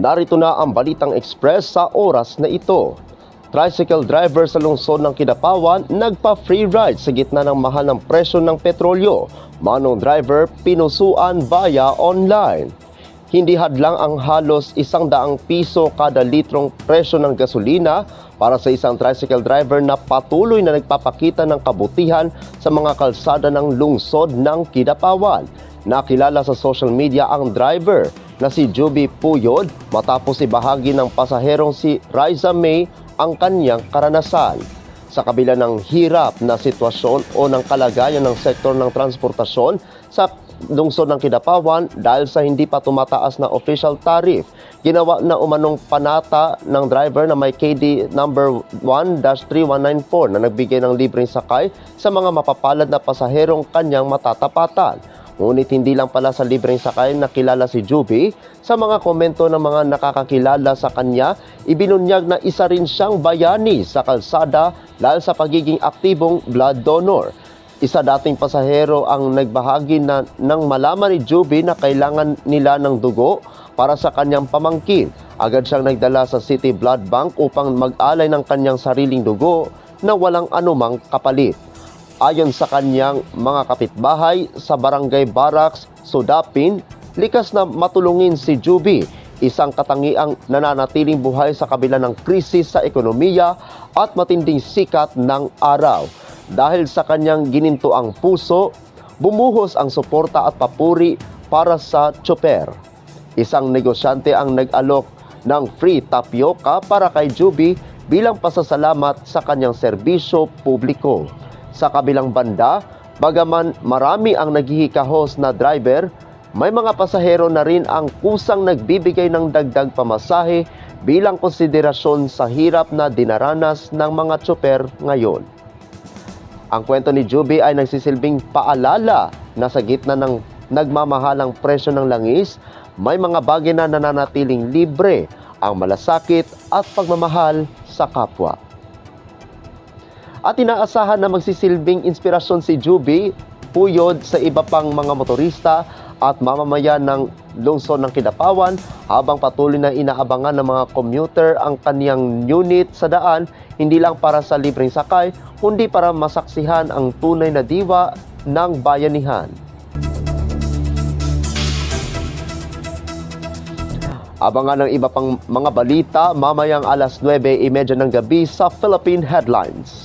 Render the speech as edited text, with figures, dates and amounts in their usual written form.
Narito na ang Balitang Express sa oras na ito. Tricycle driver sa lungsod ng Kidapawan nagpa-free ride sa gitna ng mahal ng presyo ng petrolyo. Manong driver pinusuan via online. Hindi hadlang ang halos 100 piso kada litrong presyo ng gasolina para sa isang tricycle driver na patuloy na nagpapakita ng kabutihan sa mga kalsada ng lungsod ng Kidapawan. Nakilala sa social media ang driver na si Juby Puyod matapos ibahagi ng pasaherong si Riza May ang kanyang karanasan. Sa kabila ng hirap na sitwasyon o ng kalagayan ng sektor ng transportasyon sa lungsod ng Kidapawan dahil sa hindi pa tumataas na official tariff, ginawa na umanong panata ng driver na may KD number 1-3194 na nagbigay ng libreng sakay sa mga mapapalad na pasaherong kanyang matatapatan. Ngunit hindi lang pala sa libreng sakay nakilala si Juby. Sa mga komento ng mga nakakakilala sa kanya, ibinunyag na isa rin siyang bayani sa kalsada dahil sa pagiging aktibong blood donor. Isa dating pasahero ang nagbahagi na nang malaman ni Juby na kailangan nila ng dugo para sa kanyang pamangkin. Agad siyang nagdala sa City Blood Bank upang mag-alay ng kanyang sariling dugo na walang anumang kapalit. Ayon sa kanyang mga kapitbahay sa Barangay Barracks, Sudapin, likas na matulungin si Juby, isang katangiang nananatiling buhay sa kabila ng krisis sa ekonomiya at matinding sikat ng araw. Dahil sa kanyang ginintuang puso, bumuhos ang suporta at papuri para sa tsoper. Isang negosyante ang nag-alok ng free tapioca para kay Juby bilang pasasalamat sa kanyang serbisyo publiko. Sa kabilang banda, bagaman marami ang naghihikahos na driver, may mga pasahero na rin ang kusang nagbibigay ng dagdag pamasahe bilang konsiderasyon sa hirap na dinaranas ng mga tsoper ngayon. Ang kwento ni Juby ay nagsisilbing paalala na sa gitna ng nagmamahalang presyo ng langis, may mga bagay na nananatiling libre, ang malasakit at pagmamahal sa kapwa. At inaasahan na magsisilbing inspirasyon si Juby Puyod sa iba pang mga motorista at mamamayan ng lungsod ng Kidapawan habang patuloy na inaabangan ng mga commuter ang kaniyang unit sa daan, hindi lang para sa libreng sakay, kundi para masaksihan ang tunay na diwa ng bayanihan. Abangan ng iba pang mga balita mamayang 9:30 ng gabi sa Philippine Headlines.